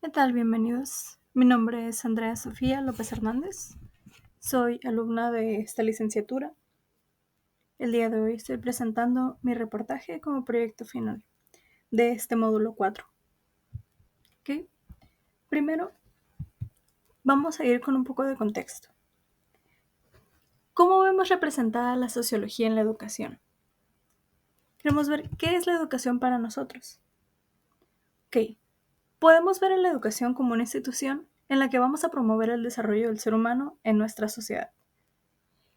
¿Qué tal? Bienvenidos. Mi nombre es Andrea Sofía López Hernández. Soy alumna de esta licenciatura. El día de hoy estoy presentando mi reportaje como proyecto final de este módulo 4. ¿Ok? Primero, vamos a ir con un poco de contexto. ¿Cómo vemos representada la sociología en la educación? Queremos ver qué es la educación para nosotros. Ok. Podemos ver a la educación como una institución en la que vamos a promover el desarrollo del ser humano en nuestra sociedad.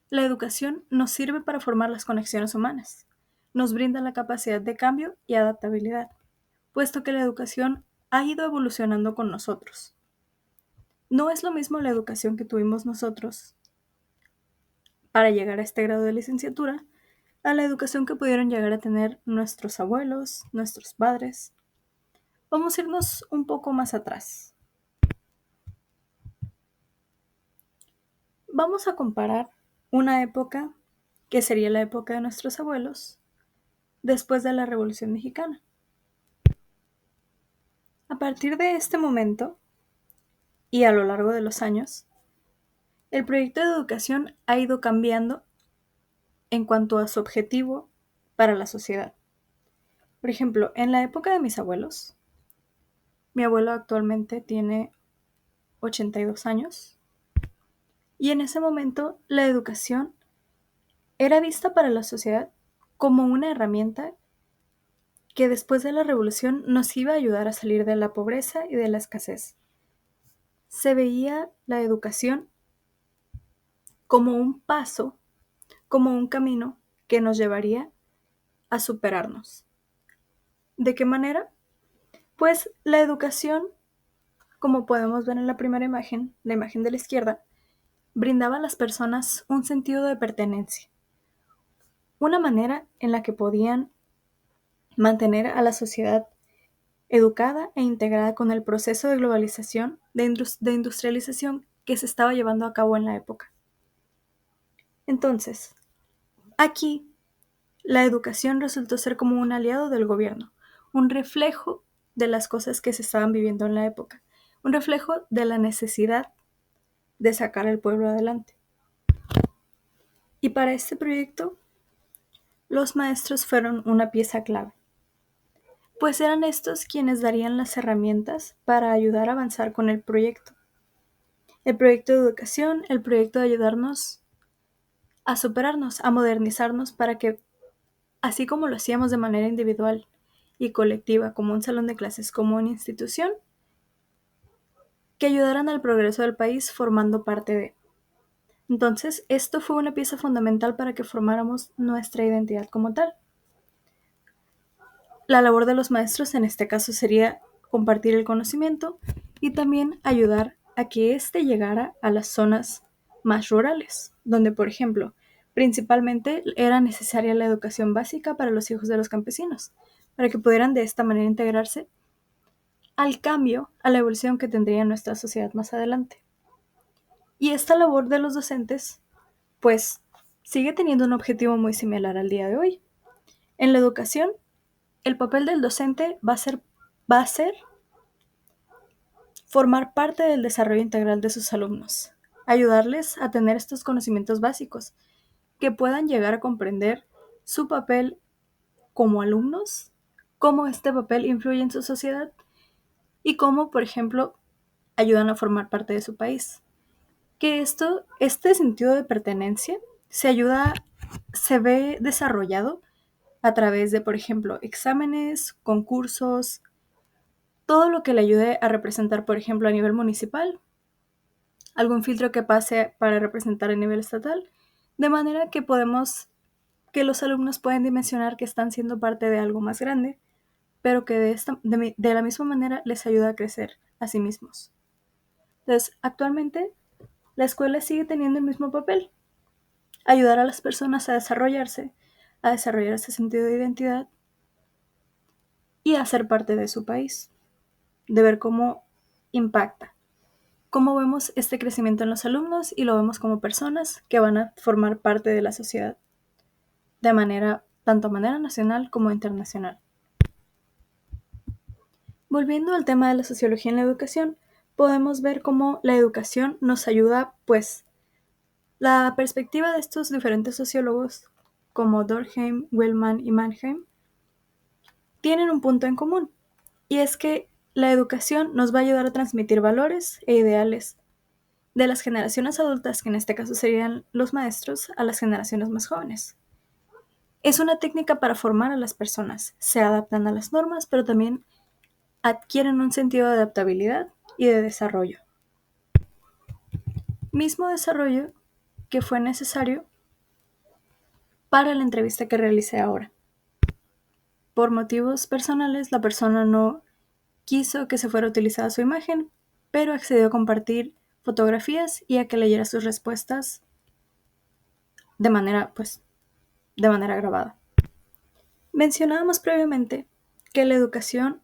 La educación nos sirve para formar las conexiones humanas, nos brinda la capacidad de cambio y adaptabilidad, puesto que la educación ha ido evolucionando con nosotros. No es lo mismo la educación que tuvimos nosotros para llegar a este grado de licenciatura a la educación que pudieron llegar a tener nuestros abuelos, nuestros padres. Vamos a irnos un poco más atrás. Vamos a comparar una época que sería la época de nuestros abuelos después de la Revolución Mexicana. A partir de este momento, y a lo largo de los años, el proyecto de educación ha ido cambiando en cuanto a su objetivo para la sociedad. Por ejemplo, en la época de mis abuelos, mi abuelo actualmente tiene 82 años, y en ese momento la educación era vista para la sociedad como una herramienta que después de la revolución nos iba a ayudar a salir de la pobreza y de la escasez. Se veía la educación como un paso, como un camino que nos llevaría a superarnos. ¿De qué manera? Pues la educación, como podemos ver en la primera imagen, la imagen de la izquierda, brindaba a las personas un sentido de pertenencia, una manera en la que podían mantener a la sociedad educada e integrada con el proceso de globalización, de industrialización que se estaba llevando a cabo en la época. Entonces, aquí la educación resultó ser como un aliado del gobierno, un reflejo de las cosas que se estaban viviendo en la época, un reflejo de la necesidad de sacar al pueblo adelante. Y para este proyecto, los maestros fueron una pieza clave, pues eran estos quienes darían las herramientas para ayudar a avanzar con el proyecto. El proyecto de educación, el proyecto de ayudarnos a superarnos, a modernizarnos para que, así como lo hacíamos de manera individual y colectiva, como un salón de clases, como una institución, que ayudaran al progreso del país formando parte de. Entonces, esto fue una pieza fundamental para que formáramos nuestra identidad como tal. La labor de los maestros en este caso sería compartir el conocimiento y también ayudar a que éste llegara a las zonas más rurales, donde, por ejemplo, principalmente era necesaria la educación básica para los hijos de los campesinos, para que pudieran de esta manera integrarse al cambio, a la evolución que tendría nuestra sociedad más adelante. Y esta labor de los docentes, pues, sigue teniendo un objetivo muy similar al día de hoy. En la educación, el papel del docente va a ser formar parte del desarrollo integral de sus alumnos, ayudarles a tener estos conocimientos básicos, que puedan llegar a comprender su papel como alumnos, cómo este papel influye en su sociedad y cómo, por ejemplo, ayudan a formar parte de su país. Que este sentido de pertenencia se ve desarrollado a través de, por ejemplo, exámenes, concursos, todo lo que le ayude a representar, por ejemplo, a nivel municipal, algún filtro que pase para representar a nivel estatal, de manera que los alumnos pueden dimensionar que están siendo parte de algo más grande, pero que de la misma manera les ayuda a crecer a sí mismos. Entonces, actualmente, la escuela sigue teniendo el mismo papel, ayudar a las personas a desarrollar ese sentido de identidad y a ser parte de su país, de ver cómo impacta, cómo vemos este crecimiento en los alumnos y lo vemos como personas que van a formar parte de la sociedad, tanto de manera nacional como internacional. Volviendo al tema de la sociología en la educación, podemos ver cómo la educación nos ayuda, pues, la perspectiva de estos diferentes sociólogos, como Durkheim, Wellman y Mannheim, tienen un punto en común, y es que la educación nos va a ayudar a transmitir valores e ideales de las generaciones adultas, que en este caso serían los maestros, a las generaciones más jóvenes. Es una técnica para formar a las personas, se adaptan a las normas, pero también adquieren un sentido de adaptabilidad y de desarrollo. Mismo desarrollo que fue necesario para la entrevista que realicé ahora. Por motivos personales, la persona no quiso que se fuera utilizada su imagen, pero accedió a compartir fotografías y a que leyera sus respuestas de manera, de manera grabada. Mencionábamos previamente que la educación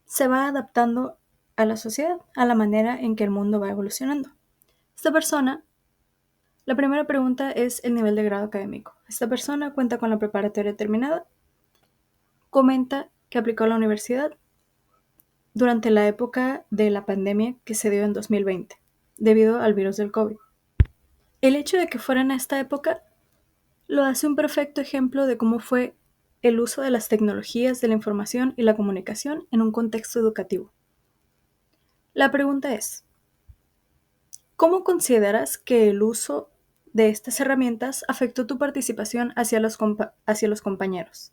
se va adaptando a la sociedad, a la manera en que el mundo va evolucionando. Esta persona, la primera pregunta es el nivel de grado académico. Esta persona cuenta con la preparatoria terminada, comenta que aplicó a la universidad durante la época de la pandemia que se dio en 2020, debido al virus del COVID. El hecho de que fuera en esta época lo hace un perfecto ejemplo de cómo fue el uso de las tecnologías de la información y la comunicación en un contexto educativo. La pregunta es, ¿cómo consideras que el uso de estas herramientas afectó tu participación hacia los compañeros?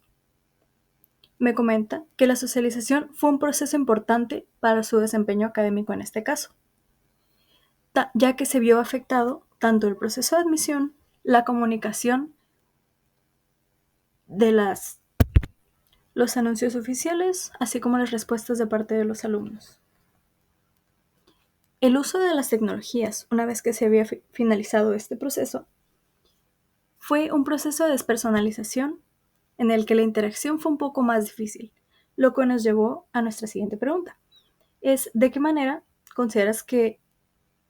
Me comenta que la socialización fue un proceso importante para su desempeño académico en este caso, ya que se vio afectado tanto el proceso de admisión, la comunicación de los anuncios oficiales, así como las respuestas de parte de los alumnos. El uso de las tecnologías, una vez que se había finalizado este proceso, fue un proceso de despersonalización en el que la interacción fue un poco más difícil, lo que nos llevó a nuestra siguiente pregunta. Es, ¿de qué manera consideras que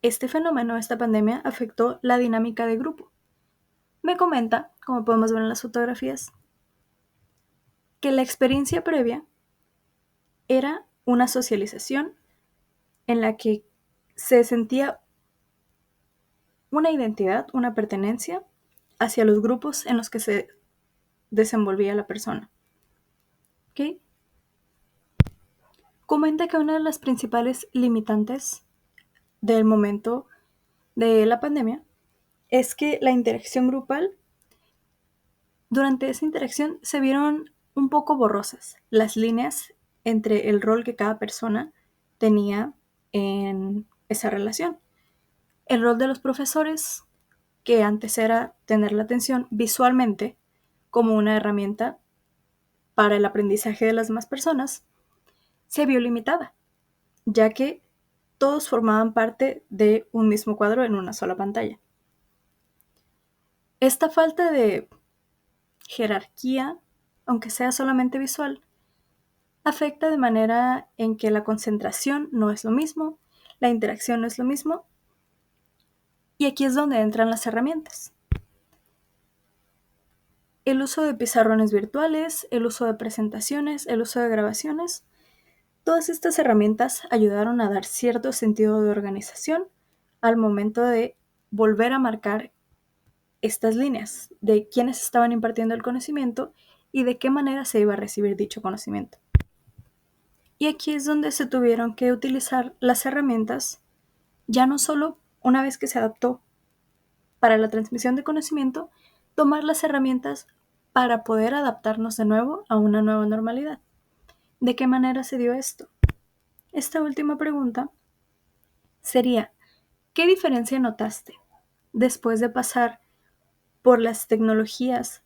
este fenómeno, esta pandemia, afectó la dinámica de grupo? Me comenta, como podemos ver en las fotografías, que la experiencia previa era una socialización en la que se sentía una identidad, una pertenencia hacia los grupos en los que se desenvolvía la persona. ¿Okay? Comenta que una de las principales limitantes del momento de la pandemia es que la interacción grupal, durante esa interacción se vieron un poco borrosas las líneas entre el rol que cada persona tenía en esa relación. El rol de los profesores, que antes era tener la atención visualmente como una herramienta para el aprendizaje de las demás personas, se vio limitada, ya que todos formaban parte de un mismo cuadro en una sola pantalla. Esta falta de jerarquía, aunque sea solamente visual, afecta de manera en que la concentración no es lo mismo, la interacción no es lo mismo, y aquí es donde entran las herramientas. El uso de pizarrones virtuales, el uso de presentaciones, el uso de grabaciones, todas estas herramientas ayudaron a dar cierto sentido de organización al momento de volver a marcar estas líneas de quiénes estaban impartiendo el conocimiento y de qué manera se iba a recibir dicho conocimiento. Y aquí es donde se tuvieron que utilizar las herramientas, ya no solo una vez que se adaptó para la transmisión de conocimiento, tomar las herramientas para poder adaptarnos de nuevo a una nueva normalidad. ¿De qué manera se dio esto? Esta última pregunta sería, ¿qué diferencia notaste después de pasar por las tecnologías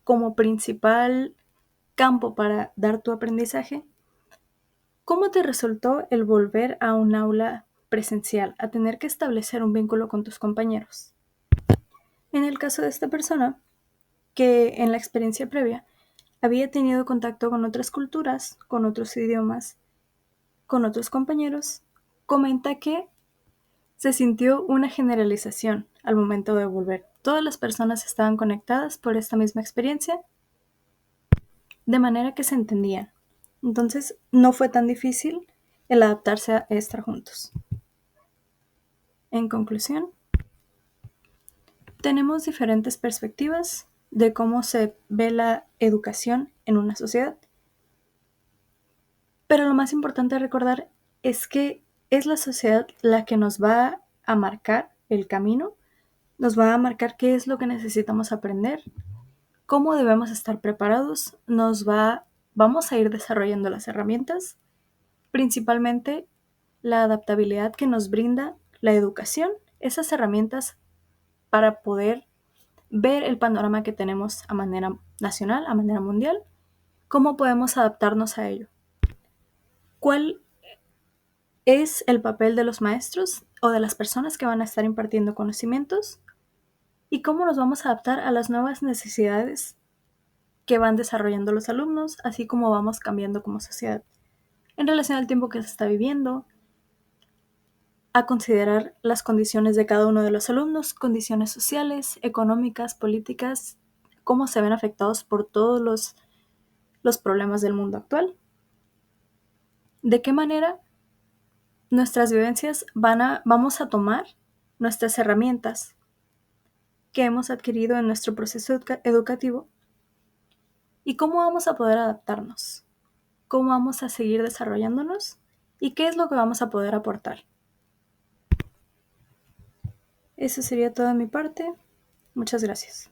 como principal campo para dar tu aprendizaje? ¿Cómo te resultó el volver a un aula presencial, a tener que establecer un vínculo con tus compañeros? En el caso de esta persona, que en la experiencia previa había tenido contacto con otras culturas, con otros idiomas, con otros compañeros, comenta que se sintió una generalización al momento de volver. Todas las personas estaban conectadas por esta misma experiencia, de manera que se entendían. Entonces, no fue tan difícil el adaptarse a estar juntos. En conclusión, tenemos diferentes perspectivas de cómo se ve la educación en una sociedad. Pero lo más importante a recordar es que es la sociedad la que nos va a marcar el camino, nos va a marcar qué es lo que necesitamos aprender, cómo debemos estar preparados, vamos a ir desarrollando las herramientas, principalmente la adaptabilidad que nos brinda la educación, esas herramientas para poder ver el panorama que tenemos a manera nacional, a manera mundial, cómo podemos adaptarnos a ello. ¿Cuál es el papel de los maestros o de las personas que van a estar impartiendo conocimientos? ¿Y cómo nos vamos a adaptar a las nuevas necesidades que van desarrollando los alumnos, así como vamos cambiando como sociedad? En relación al tiempo que se está viviendo, a considerar las condiciones de cada uno de los alumnos, condiciones sociales, económicas, políticas, cómo se ven afectados por todos los problemas del mundo actual. ¿De qué manera nuestras vivencias vamos a tomar nuestras herramientas que hemos adquirido en nuestro proceso educativo y cómo vamos a poder adaptarnos, cómo vamos a seguir desarrollándonos y qué es lo que vamos a poder aportar? Eso sería todo de mi parte. Muchas gracias.